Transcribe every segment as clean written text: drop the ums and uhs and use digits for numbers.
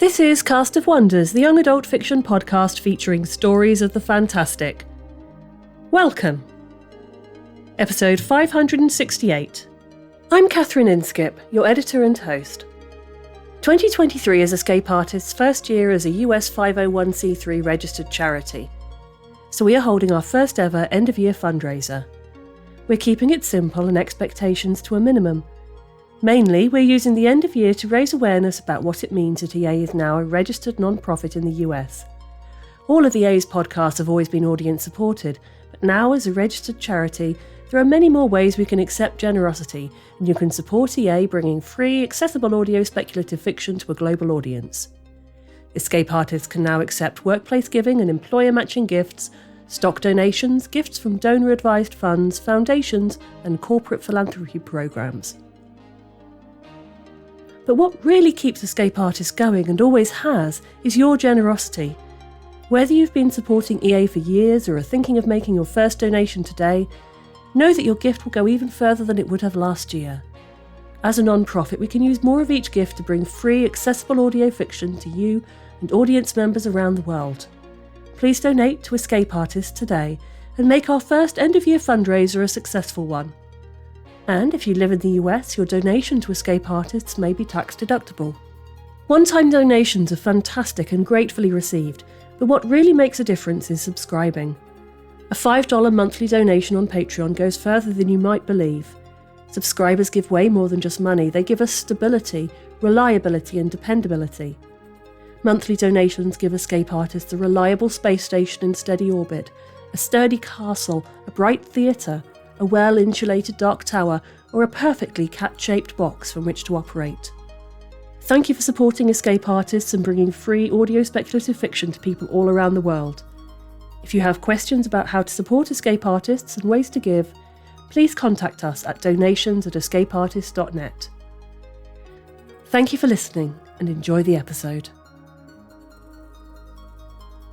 This is Cast of Wonders, the young adult fiction podcast featuring stories of the fantastic. Welcome. Episode 568. I'm Catherine Inskip, your editor and host. 2023 is Escape Artists' first year as a US 501c3 registered charity, so we are holding our first ever end-of-year fundraiser. We're keeping it simple and expectations to a minimum. Mainly, we're using the end of year to raise awareness about what it means that EA is now a registered non-profit in the US. All of EA's podcasts have always been audience supported, but now as a registered charity, there are many more ways we can accept generosity, and you can support EA bringing free, accessible audio speculative fiction to a global audience. Escape Artists can now accept workplace giving and employer matching gifts, stock donations, gifts from donor-advised funds, foundations, and corporate philanthropy programs. But what really keeps Escape Artists going, and always has, is your generosity. Whether you've been supporting EA for years or are thinking of making your first donation today, know that your gift will go even further than it would have last year. As a non-profit, we can use more of each gift to bring free, accessible audio fiction to you and audience members around the world. Please donate to Escape Artists today and make our first end-of-year fundraiser a successful one. And if you live in the US, your donation to Escape Artists may be tax deductible. One-time donations are fantastic and gratefully received, but what really makes a difference is subscribing. A $5 monthly donation on Patreon goes further than you might believe. Subscribers give way more than just money, they give us stability, reliability and dependability. Monthly donations give Escape Artists a reliable space station in steady orbit, a sturdy castle, a bright theatre, a well-insulated dark tower, or a perfectly cat-shaped box from which to operate. Thank you for supporting Escape Artists and bringing free audio speculative fiction to people all around the world. If you have questions about how to support Escape Artists and ways to give, please contact us at donations@escapeartists.net. Thank you for listening and enjoy the episode.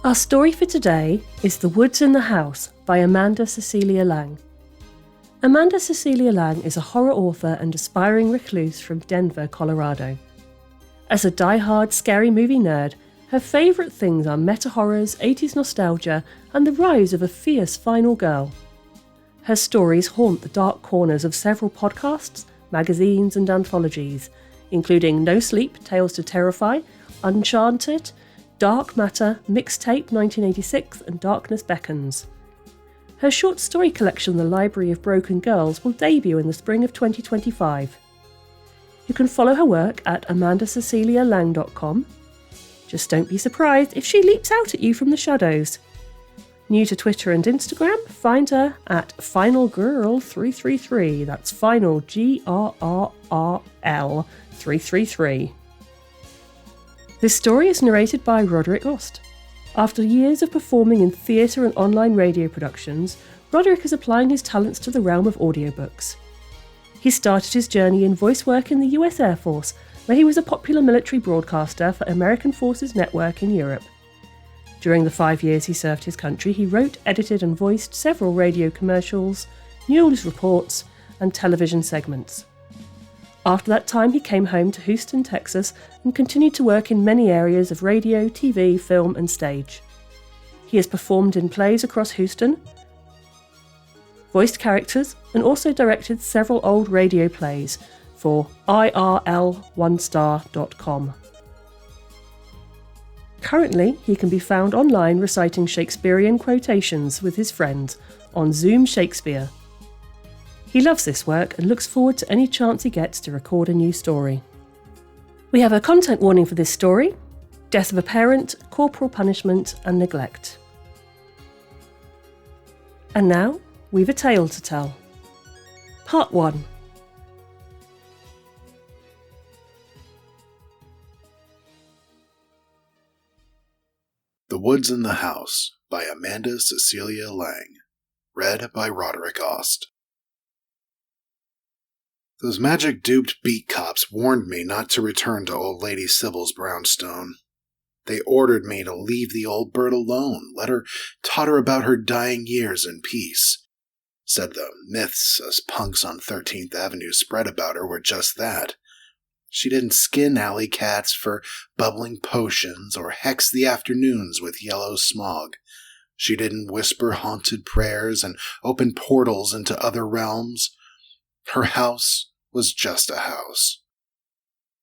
Our story for today is The Woods and the House by Amanda Cecilia Lang. Amanda Cecilia Lang is a horror author and aspiring recluse from Denver, Colorado. As a die-hard scary movie nerd, her favourite things are meta-horrors, 80s nostalgia, and the rise of a fierce final girl. Her stories haunt the dark corners of several podcasts, magazines, and anthologies, including No Sleep, Tales to Terrify, Uncharted, Dark Matter, Mixtape 1986, and Darkness Beckons. Her short story collection, The Library of Broken Girls, will debut in the spring of 2025. You can follow her work at amandacecilialang.com. Just don't be surprised if she leaps out at you from the shadows. New to Twitter and Instagram, find her at FinalGirl333. That's Final GRRRL 333. This story is narrated by Roderick Ost. After years of performing in theatre and online radio productions, Roderick is applying his talents to the realm of audiobooks. He started his journey in voice work in the US Air Force, where he was a popular military broadcaster for American Forces Network in Europe. During the 5 years he served his country, he wrote, edited and voiced several radio commercials, news reports, and television segments. After that time, he came home to Houston, Texas, and continued to work in many areas of radio, TV, film, and stage. He has performed in plays across Houston, voiced characters, and also directed several old radio plays for IRL1star.com. Currently, he can be found online reciting Shakespearean quotations with his friends on Zoom Shakespeare. He loves this work and looks forward to any chance he gets to record a new story. We have a content warning for this story: death of a parent, corporal punishment, and neglect. And now, we've a tale to tell. Part 1. The Woods and the House by Amanda Cecilia Lang. Read by Roderick Ost. Those magic-duped beat cops warned me not to return to old Lady Sybil's brownstone. They ordered me to leave the old bird alone, let her totter about her dying years in peace. Said the myths us punks on 13th Avenue spread about her were just that. She didn't skin alley cats for bubbling potions or hex the afternoons with yellow smog. She didn't whisper haunted prayers and open portals into other realms. Her house was just a house.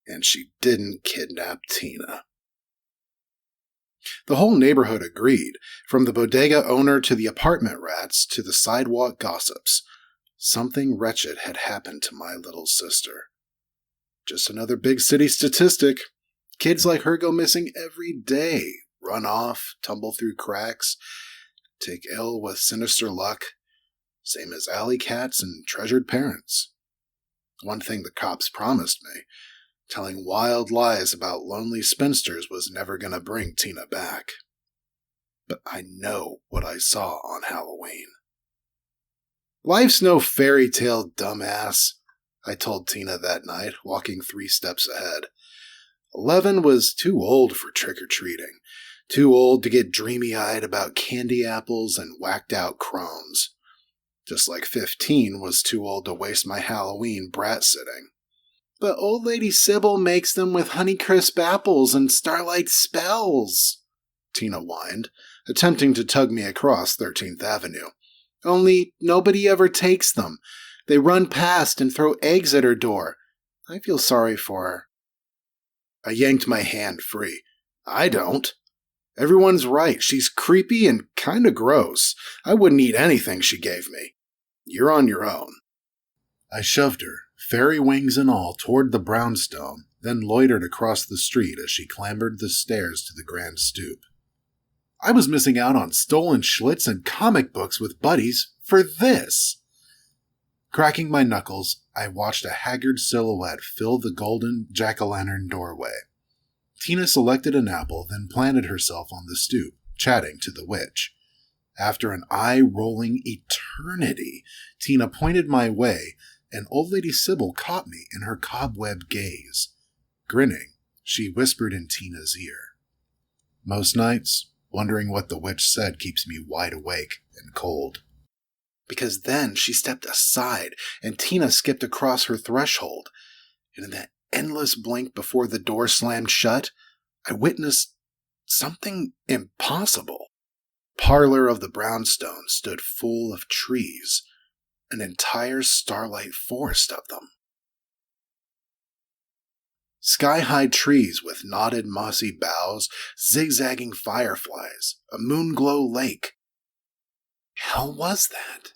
And she didn't kidnap Tina. The whole neighborhood agreed, from the bodega owner to the apartment rats to the sidewalk gossips. Something wretched had happened to my little sister. Just another big city statistic. Kids like her go missing every day, run off, tumble through cracks, take ill with sinister luck, same as alley cats and treasured parents. One thing the cops promised me, telling wild lies about lonely spinsters, was never going to bring Tina back. But I know what I saw on Halloween. Life's no fairy tale, dumbass, I told Tina that night, walking 3 steps ahead. 11 was too old for trick-or-treating, too old to get dreamy-eyed about candy apples and whacked-out crones. Just like 15 was too old to waste my Halloween brat-sitting. But old lady Sybil makes them with Honeycrisp apples and starlight spells, Tina whined, attempting to tug me across 13th Avenue. Only nobody ever takes them. They run past and throw eggs at her door. I feel sorry for her. I yanked my hand free. I don't. Everyone's right. She's creepy and kinda gross. I wouldn't eat anything she gave me. You're on your own. I shoved her, fairy wings and all, toward the brownstone, then loitered across the street as she clambered the stairs to the grand stoop. I was missing out on stolen Schlitz and comic books with buddies for this. Cracking my knuckles, I watched a haggard silhouette fill the golden jack-o'-lantern doorway. Tina selected an apple, then planted herself on the stoop, chatting to the witch. After an eye-rolling eternity, Tina pointed my way, and old lady Sybil caught me in her cobweb gaze. Grinning, she whispered in Tina's ear. Most nights, wondering what the witch said keeps me wide awake and cold. Because then she stepped aside, and Tina skipped across her threshold, and in that endless blink before the door slammed shut, I witnessed something impossible. Parlor of the brownstone stood full of trees, an entire starlight forest of them. Sky-high trees with knotted mossy boughs, zigzagging fireflies, a moon-glow lake. Hell was that?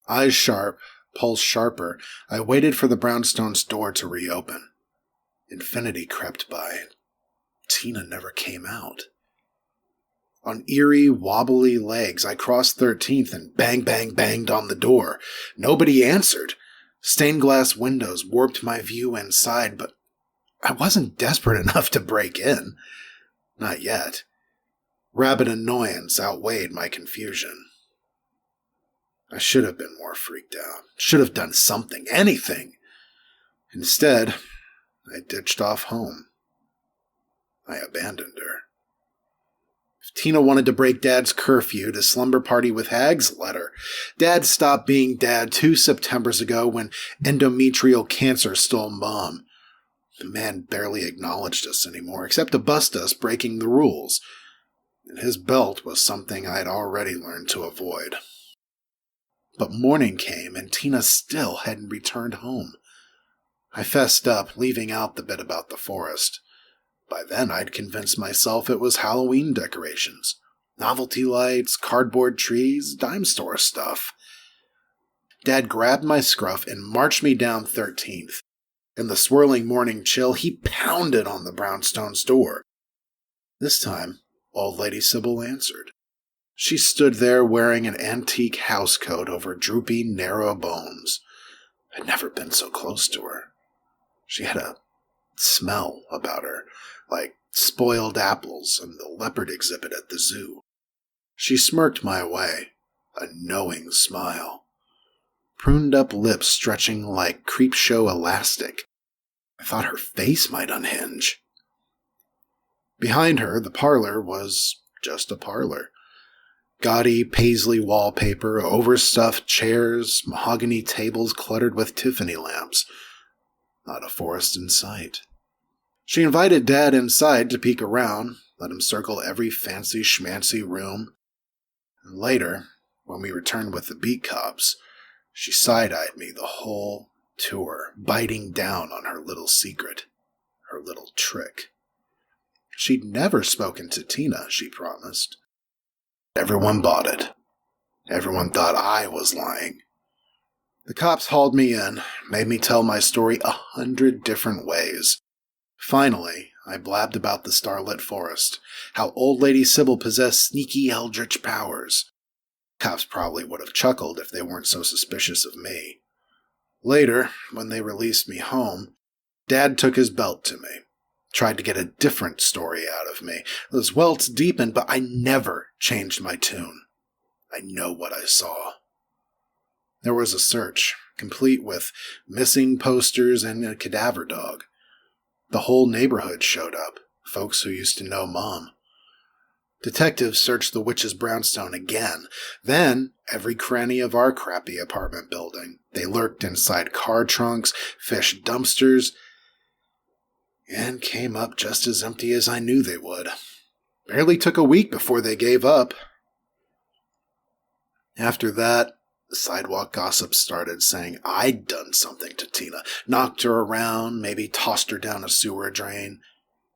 Eyes sharp, pulse sharper, I waited for the brownstone's door to reopen. Infinity crept by. Tina never came out. On eerie, wobbly legs, I crossed 13th and bang, bang, banged on the door. Nobody answered. Stained glass windows warped my view inside, but I wasn't desperate enough to break in. Not yet. Rabid annoyance outweighed my confusion. I should have been more freaked out. Should have done something, anything. Instead, I ditched off home. I abandoned her. If Tina wanted to break Dad's curfew to slumber party with hags, let her. Dad stopped being Dad 2 Septembers ago when endometrial cancer stole Mom. The man barely acknowledged us anymore, except to bust us breaking the rules. And his belt was something I'd already learned to avoid. But morning came, and Tina still hadn't returned home. I fessed up, leaving out the bit about the forest. By then, I'd convinced myself it was Halloween decorations. Novelty lights, cardboard trees, dime store stuff. Dad grabbed my scruff and marched me down 13th. In the swirling morning chill, he pounded on the brownstone's door. This time, old lady Sybil answered. She stood there wearing an antique housecoat over droopy, narrow bones. I'd never been so close to her. She had a smell about her, like spoiled apples and the leopard exhibit at the zoo. She smirked my way, a knowing smile. Pruned-up lips stretching like creep-show elastic. I thought her face might unhinge. Behind her, the parlor was just a parlor. Gaudy paisley wallpaper, overstuffed chairs, mahogany tables cluttered with Tiffany lamps. not a forest in sight. She invited Dad inside to peek around, let him circle every fancy schmancy room. And later, when we returned with the beat cops, she side-eyed me the whole tour, biting down on her little secret, her little trick. She'd never spoken to Tina, she promised. Everyone bought it. Everyone thought I was lying. The cops hauled me in, made me tell my story 100 different ways. Finally, I blabbed about the starlit forest, how Old Lady Sybil possessed sneaky eldritch powers. Cops probably would have chuckled if they weren't so suspicious of me. Later, when they released me home, Dad took his belt to me, tried to get a different story out of me. Those welts deepened, but I never changed my tune. I know what I saw. There was a search, complete with missing posters and a cadaver dog. The whole neighborhood showed up, folks who used to know Mom. Detectives searched the witch's brownstone again, then every cranny of our crappy apartment building. They lurked inside car trunks, fished dumpsters, and came up just as empty as I knew they would. Barely took a week before they gave up. After that, the sidewalk gossip started saying I'd done something to Tina, knocked her around, maybe tossed her down a sewer drain.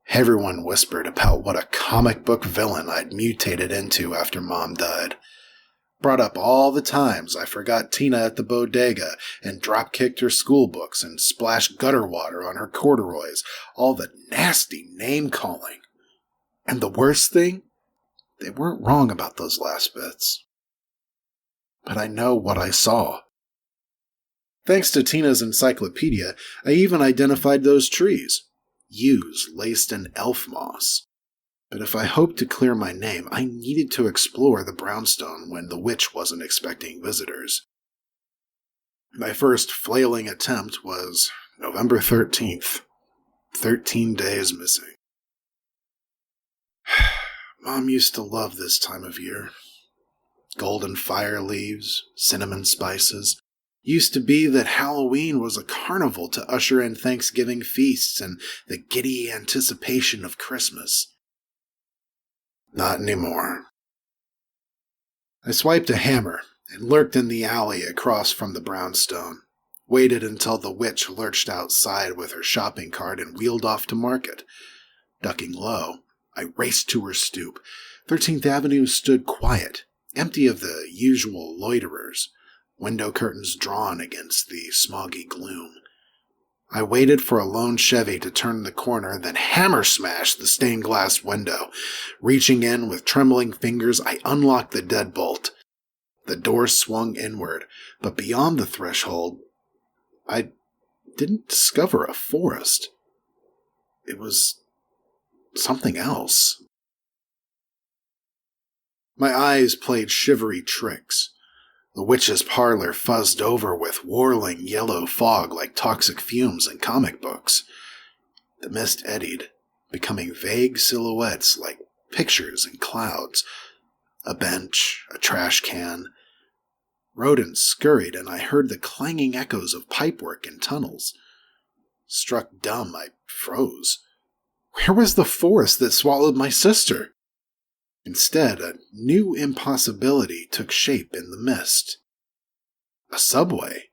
Everyone whispered about what a comic book villain I'd mutated into after Mom died. Brought up all the times I forgot Tina at the bodega and drop-kicked her school books and splashed gutter water on her corduroys, all the nasty name-calling. And the worst thing? They weren't wrong about those last bits. But I know what I saw. Thanks to Tina's encyclopedia, I even identified those trees. Yews laced in elf moss. But if I hoped to clear my name, I needed to explore the brownstone when the witch wasn't expecting visitors. My first flailing attempt was November 13th. 13 days missing. Mom used to love this time of year. Golden fire leaves, cinnamon spices. Used to be that Halloween was a carnival to usher in Thanksgiving feasts and the giddy anticipation of Christmas. Not anymore. I swiped a hammer and lurked in the alley across from the brownstone, waited until the witch lurched outside with her shopping cart and wheeled off to market. Ducking low, I raced to her stoop. 13th Avenue stood quiet, empty of the usual loiterers, window curtains drawn against the smoggy gloom. I waited for a lone Chevy to turn the corner, then hammer-smashed the stained glass window. Reaching in with trembling fingers, I unlocked the deadbolt. The door swung inward, but beyond the threshold, I didn't discover a forest. It was something else. My eyes played shivery tricks. The witch's parlor fuzzed over with whirling yellow fog like toxic fumes in comic books. The mist eddied, becoming vague silhouettes like pictures in clouds. A bench, a trash can. Rodents scurried, and I heard the clanging echoes of pipework in tunnels. Struck dumb, I froze. Where was the forest that swallowed my sister? Instead, a new impossibility took shape in the mist. A subway.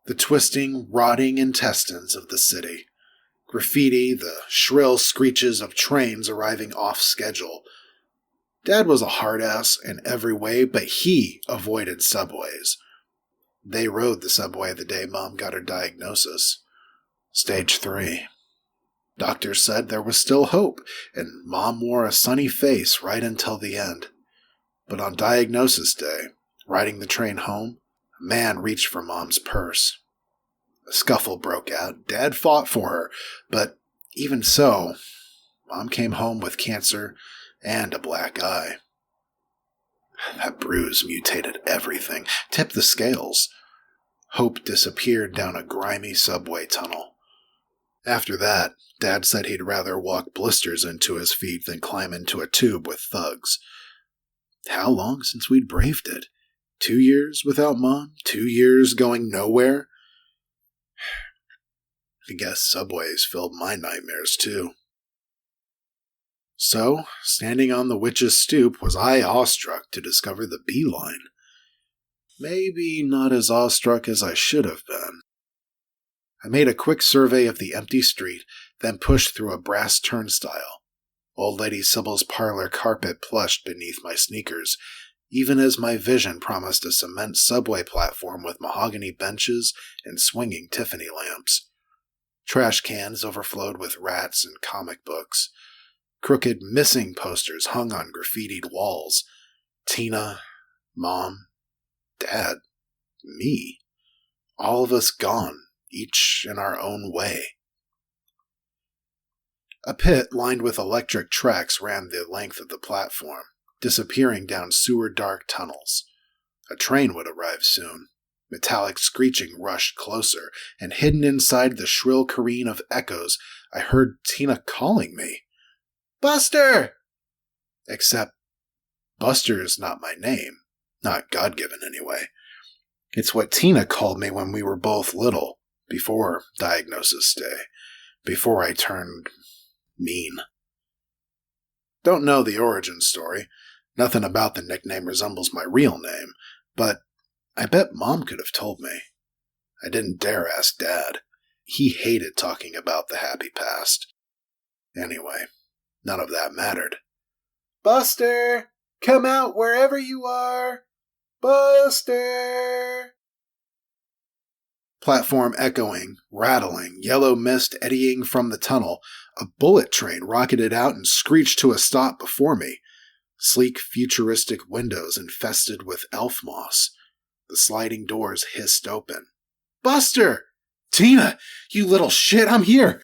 The twisting, rotting intestines of the city. Graffiti, the shrill screeches of trains arriving off schedule. Dad was a hard-ass in every way, but he avoided subways. They rode the subway the day Mom got her diagnosis. Stage 3. Doctors said there was still hope, and Mom wore a sunny face right until the end. But on diagnosis day, riding the train home, a man reached for Mom's purse. A scuffle broke out. Dad fought for her, but even so, Mom came home with cancer and a black eye. That bruise mutated everything, tipped the scales. Hope disappeared down a grimy subway tunnel. After that, Dad said he'd rather walk blisters into his feet than climb into a tube with thugs. How long since we'd braved it? 2 years without Mom? 2 years going nowhere? I guess subways filled my nightmares too. So, standing on the witch's stoop, was I awestruck to discover the beeline. Maybe not as awestruck as I should have been. I made a quick survey of the empty street, then pushed through a brass turnstile. Old Lady Sybil's parlor carpet plushed beneath my sneakers, even as my vision promised a cement subway platform with mahogany benches and swinging Tiffany lamps. Trash cans overflowed with rats and comic books. Crooked missing posters hung on graffitied walls. Tina, Mom, Dad, me. All of us gone, each in our own way. A pit lined with electric tracks ran the length of the platform, disappearing down sewer-dark tunnels. A train would arrive soon. Metallic screeching rushed closer, and hidden inside the shrill careen of echoes, I heard Tina calling me. Buster! Except Buster is not my name. Not God-given, anyway. It's what Tina called me when we were both little, before diagnosis day, before I turned mean. Don't know the origin story. Nothing about the nickname resembles my real name, but I bet Mom could have told me. I didn't dare ask Dad. He hated talking about the happy past. Anyway, none of that mattered. Buster! Come out wherever you are! Buster! Platform echoing, rattling, yellow mist eddying from the tunnel, a bullet train rocketed out and screeched to a stop before me. Sleek, futuristic windows infested with elf moss. The sliding doors hissed open. Buster! Tina! You little shit, I'm here!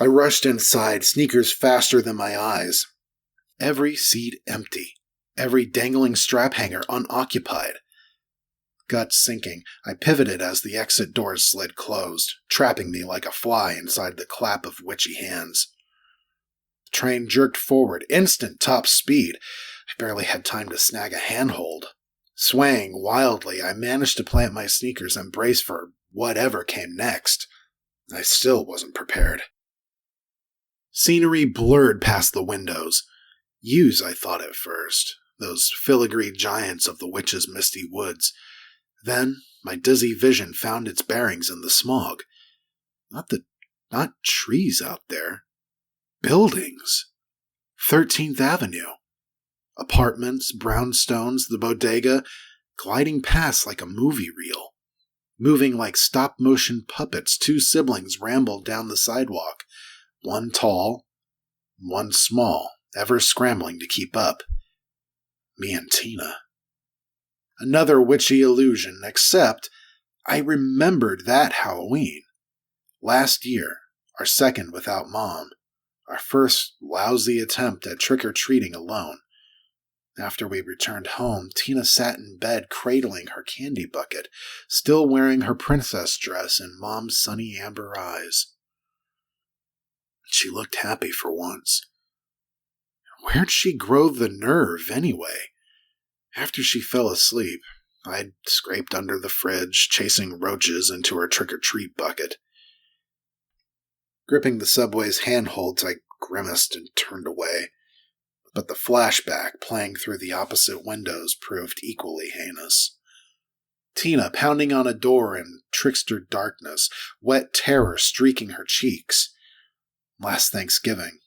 I rushed inside, sneakers faster than my eyes. Every seat empty. Every dangling strap hanger unoccupied. Gut sinking, I pivoted as the exit doors slid closed, trapping me like a fly inside the clap of witchy hands. The train jerked forward, instant top speed. I barely had time to snag a handhold. Swaying wildly, I managed to plant my sneakers and brace for whatever came next. I still wasn't prepared. Scenery blurred past the windows. Yews, I thought at first, those filigree giants of the witch's misty woods. Then my dizzy vision found its bearings in the smog. Not trees out there. Buildings. 13th Avenue. Apartments, brownstones, the bodega, gliding past like a movie reel. Moving like stop-motion puppets, two siblings rambled down the sidewalk. One tall, one small, ever scrambling to keep up. Me and Tina. Another witchy illusion, except I remembered that Halloween. Last year, our second without Mom. Our first lousy attempt at trick-or-treating alone. After we returned home, Tina sat in bed cradling her candy bucket, still wearing her princess dress and Mom's sunny amber eyes. She looked happy for once. Where'd she grow the nerve, anyway? After she fell asleep, I'd scraped under the fridge, chasing roaches into her trick-or-treat bucket. Gripping the subway's handholds, I grimaced and turned away. But the flashback playing through the opposite windows proved equally heinous. Tina pounding on a door in trickster darkness, wet terror streaking her cheeks. Last Thanksgiving,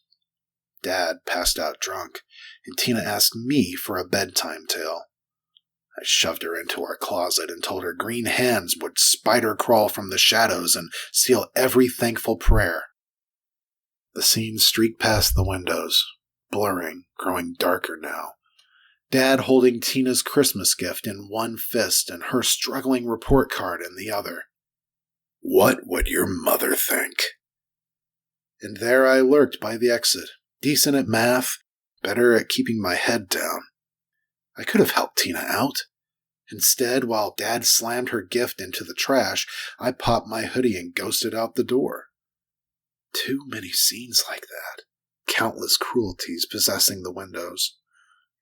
Dad passed out drunk, and Tina asked me for a bedtime tale. I shoved her into our closet and told her green hands would spider crawl from the shadows and seal every thankful prayer. The scene streaked past the windows, blurring, growing darker now. Dad holding Tina's Christmas gift in one fist and her struggling report card in the other. What would your mother think? And there I lurked by the exit, decent at math, better at keeping my head down. I could have helped Tina out. Instead, while Dad slammed her gift into the trash, I popped my hoodie and ghosted out the door. Too many scenes like that. Countless cruelties possessing the windows.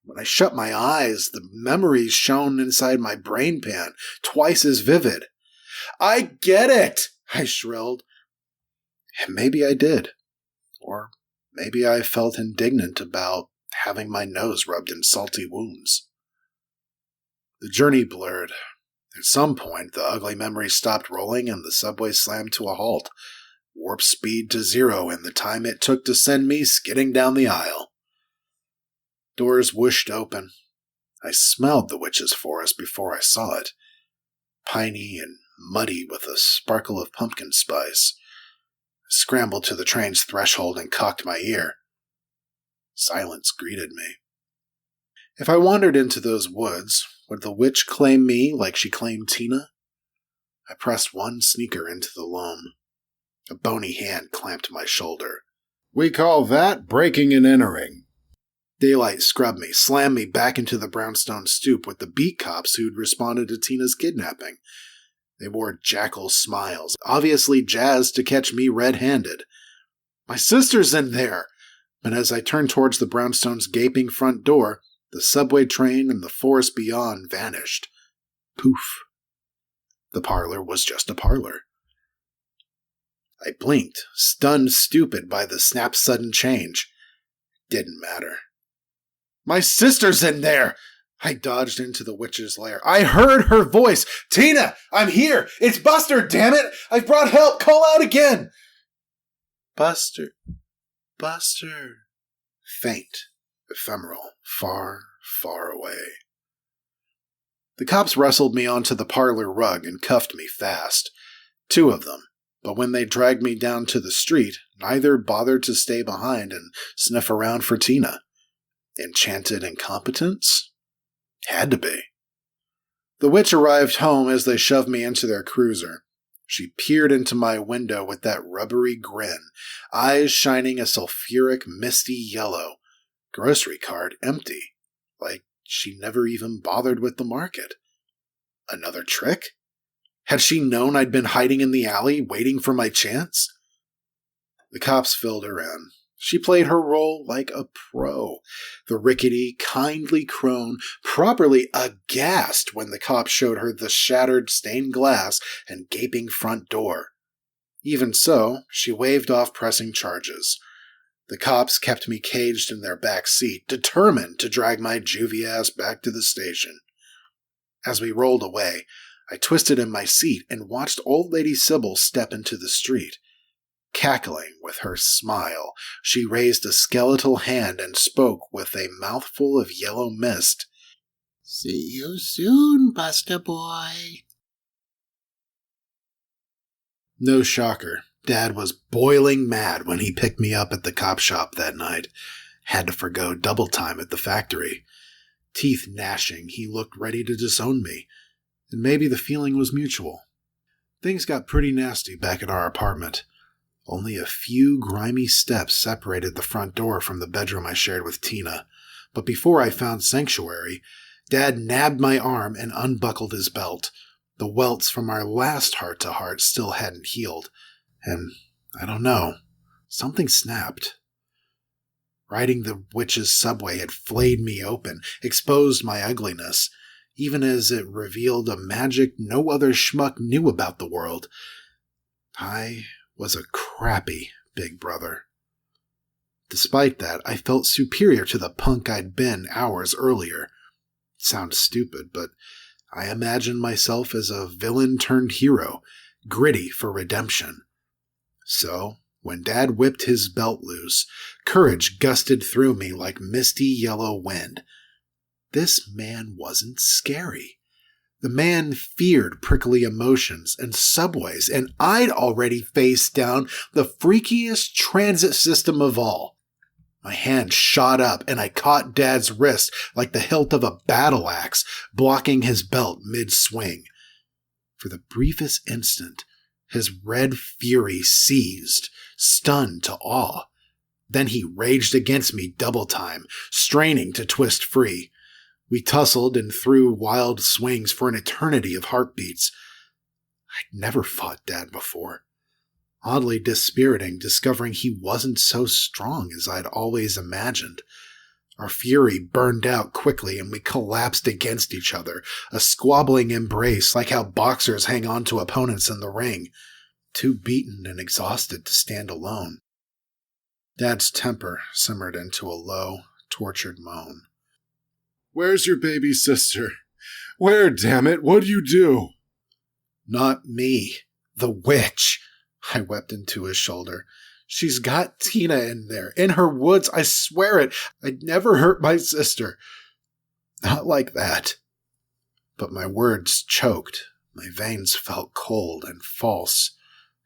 When I shut my eyes, the memories shone inside my brain pan, twice as vivid. I get it, I shrilled. And maybe I did. Or maybe I felt indignant about having my nose rubbed in salty wounds. The journey blurred. At some point, the ugly memories stopped rolling and the subway slammed to a halt. Warp speed to 0 in the time it took to send me skidding down the aisle. Doors whooshed open. I smelled the witch's forest before I saw it. Piney and muddy with a sparkle of pumpkin spice. I scrambled to the train's threshold and cocked my ear. Silence greeted me. If I wandered into those woods, would the witch claim me like she claimed Tina? I pressed one sneaker into the loam. A bony hand clamped my shoulder. We call that breaking and entering. Daylight scrubbed me, slammed me back into the brownstone stoop with the beat cops who'd responded to Tina's kidnapping. They wore jackal smiles, obviously jazzed to catch me red-handed. My sister's in there! But as I turned towards the brownstone's gaping front door, the subway train and the forest beyond vanished. Poof. The parlor was just a parlor. I blinked, stunned stupid by the snap's sudden change. Didn't matter. My sister's in there! I dodged into the witch's lair. I heard her voice! Tina! I'm here! It's Buster, damn it! I've brought help! Call out again! Buster. Faint. Ephemeral. Far, far away. The cops wrestled me onto the parlor rug and cuffed me fast. 2 of them. But when they dragged me down to the street, neither bothered to stay behind and sniff around for Tina. Enchanted incompetence? Had to be. The witch arrived home as they shoved me into their cruiser. She peered into my window with that rubbery grin, eyes shining a sulfuric, misty yellow, grocery cart empty, like she never even bothered with the market. Another trick? Had she known I'd been hiding in the alley, waiting for my chance? The cops filled her in. She played her role like a pro. The rickety, kindly crone, properly aghast when the cops showed her the shattered stained glass and gaping front door. Even so, she waved off pressing charges. The cops kept me caged in their back seat, determined to drag my juvie ass back to the station. As we rolled away, I twisted in my seat and watched old lady Sybil step into the street. Cackling with her smile, she raised a skeletal hand and spoke with a mouthful of yellow mist. See you soon, Buster boy. No shocker. Dad was boiling mad when he picked me up at the cop shop that night. Had to forgo double time at the factory. Teeth gnashing, he looked ready to disown me. And maybe the feeling was mutual. Things got pretty nasty back at our apartment. Only a few grimy steps separated the front door from the bedroom I shared with Tina. But before I found sanctuary, Dad nabbed my arm and unbuckled his belt. The welts from our last heart-to-heart still hadn't healed. And, I don't know, something snapped. Riding the witch's subway had flayed me open, exposed my ugliness, even as it revealed a magic no other schmuck knew about the world. I was a crappy big brother. Despite that, I felt superior to the punk I'd been hours earlier. It sounds stupid, but I imagined myself as a villain-turned-hero, gritty for redemption. So, when Dad whipped his belt loose, courage gusted through me like misty yellow wind. This man wasn't scary. The man feared prickly emotions and subways, and I'd already faced down the freakiest transit system of all. My hand shot up, and I caught Dad's wrist like the hilt of a battle axe, blocking his belt mid-swing. For the briefest instant, his red fury seized, stunned to awe. Then he raged against me double time, straining to twist free. We tussled and threw wild swings for an eternity of heartbeats. I'd never fought Dad before. Oddly dispiriting, discovering he wasn't so strong as I'd always imagined. Our fury burned out quickly and we collapsed against each other, a squabbling embrace like how boxers hang on to opponents in the ring. too beaten and exhausted to stand alone. Dad's temper simmered into a low, tortured moan. Where's your baby sister? Where, damn it? What'd you do? Not me. The witch. I wept into his shoulder. She's got Tina in there, in her woods, I swear it. I'd never hurt my sister. Not like that. But my words choked. My veins felt cold and false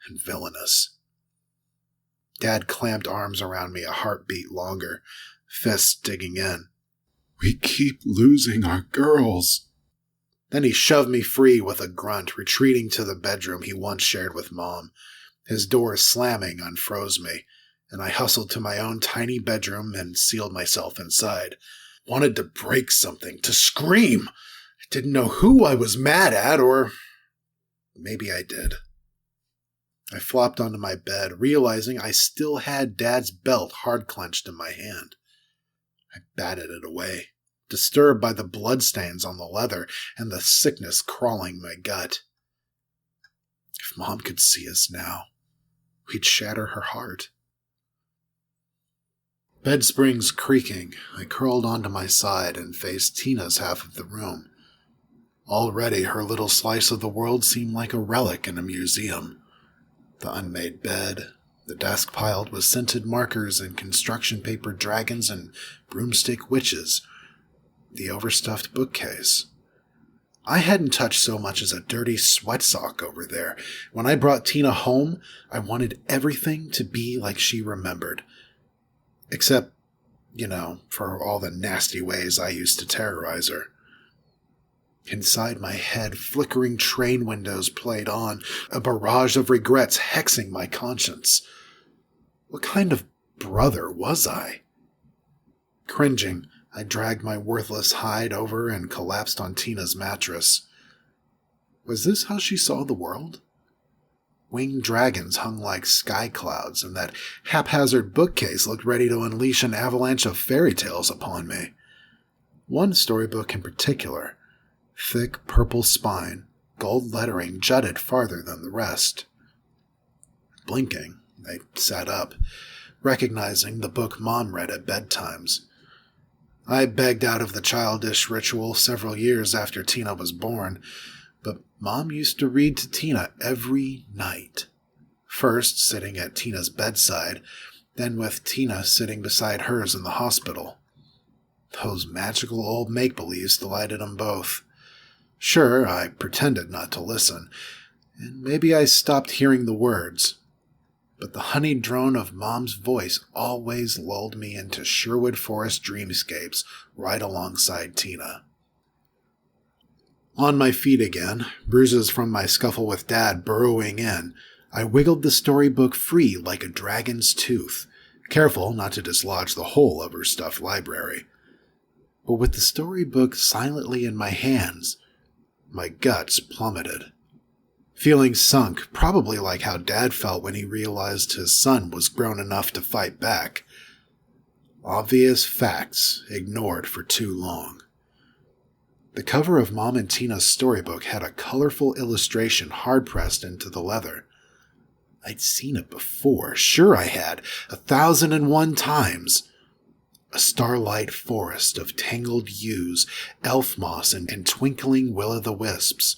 and villainous. Dad clamped arms around me a heartbeat longer, fists digging in. We keep losing our girls. Then he shoved me free with a grunt, retreating to the bedroom he once shared with Mom. His door slamming unfroze me, and I hustled to my own tiny bedroom and sealed myself inside. Wanted to break something, to scream. I didn't know who I was mad at, or maybe I did. I flopped onto my bed, realizing I still had Dad's belt hard-clenched in my hand. I batted it away, disturbed by the bloodstains on the leather and the sickness crawling my gut. If Mom could see us now, we'd shatter her heart. Bed springs creaking, I curled onto my side and faced Tina's half of the room. Already her little slice of the world seemed like a relic in a museum. The unmade bed, the desk piled with scented markers and construction paper dragons and broomstick witches, the overstuffed bookcase. I hadn't touched so much as a dirty sweat sock over there. When I brought Tina home, I wanted everything to be like she remembered. Except, for all the nasty ways I used to terrorize her. Inside my head, flickering train windows played on, a barrage of regrets hexing my conscience. What kind of brother was I? Cringing, I dragged my worthless hide over and collapsed on Tina's mattress. Was this how she saw the world? Winged dragons hung like sky clouds, and that haphazard bookcase looked ready to unleash an avalanche of fairy tales upon me. One storybook in particular, thick purple spine, gold lettering jutted farther than the rest. Blinking, I sat up, recognizing the book Mom read at bedtimes. I begged out of the childish ritual several years after Tina was born, but Mom used to read to Tina every night. First sitting at Tina's bedside, then with Tina sitting beside hers in the hospital. Those magical old make-believes delighted them both. Sure, I pretended not to listen, and maybe I stopped hearing the words, but the honeyed drone of Mom's voice always lulled me into Sherwood Forest dreamscapes right alongside Tina. On my feet again, bruises from my scuffle with Dad burrowing in, I wiggled the storybook free like a dragon's tooth, careful not to dislodge the whole of her stuffed library. But with the storybook silently in my hands, my guts plummeted. Feeling sunk, probably like how Dad felt when he realized his son was grown enough to fight back. Obvious facts ignored for too long. The cover of Mom and Tina's storybook had a colorful illustration hard-pressed into the leather. I'd seen it before, sure I had, 1,001 times. A starlight forest of tangled yews, elf moss, and twinkling will-o'-the-wisps.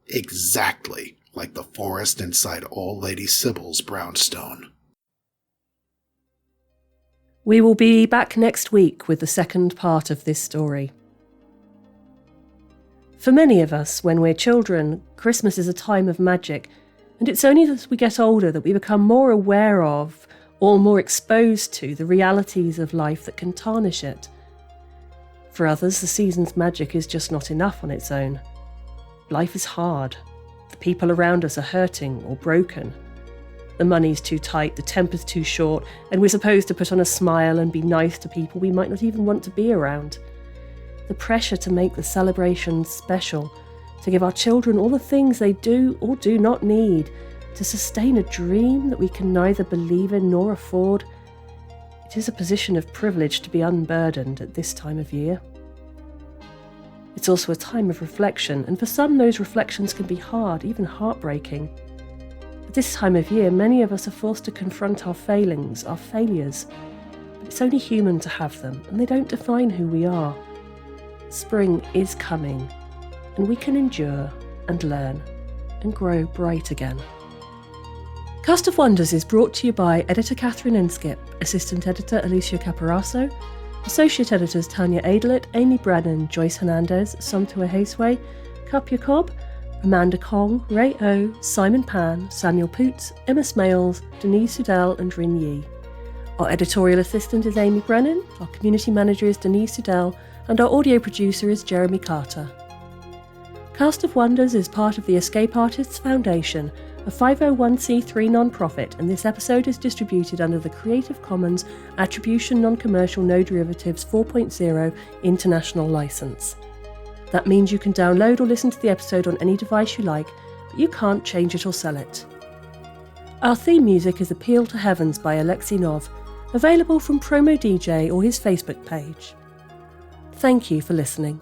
Exactly like the forest inside Old Lady Sybil's brownstone. We will be back next week with the second part of this story. For many of us, when we're children, Christmas is a time of magic, and it's only as we get older that we become more aware of, or more exposed to, the realities of life that can tarnish it. For others, the season's magic is just not enough on its own. Life is hard. The people around us are hurting or broken. The money's too tight, the temper's too short, and we're supposed to put on a smile and be nice to people we might not even want to be around. The pressure to make the celebrations special, to give our children all the things they do or do not need, to sustain a dream that we can neither believe in nor afford. It is a position of privilege to be unburdened at this time of year. It's also a time of reflection, and for some those reflections can be hard, even heartbreaking. At this time of year, many of us are forced to confront our failings, our failures. But it's only human to have them, and they don't define who we are. Spring is coming, and we can endure and learn and grow bright again. Cast of Wonders is brought to you by Editor Catherine Inskip, Assistant Editor Alicia Caparaso, Associate Editors Tanya Adelit, Amy Brennan, Joyce Hernandez, Somtua Haseway, Cup Jacob, Amanda Kong, Ray O, Simon Pan, Samuel Poots, Emma Smales, Denise Udell and Rin Yi. Our editorial assistant is Amy Brennan, our community manager is Denise Udell, and our audio producer is Jeremy Carter. Cast of Wonders is part of the Escape Artists Foundation, a 501c3 non-profit, and this episode is distributed under the Creative Commons Attribution Non-Commercial No Derivatives 4.0 International License. That means you can download or listen to the episode on any device you like, but you can't change it or sell it. Our theme music is Appeal to Heavens by Alexei Nov, available from Promo DJ or his Facebook page. Thank you for listening.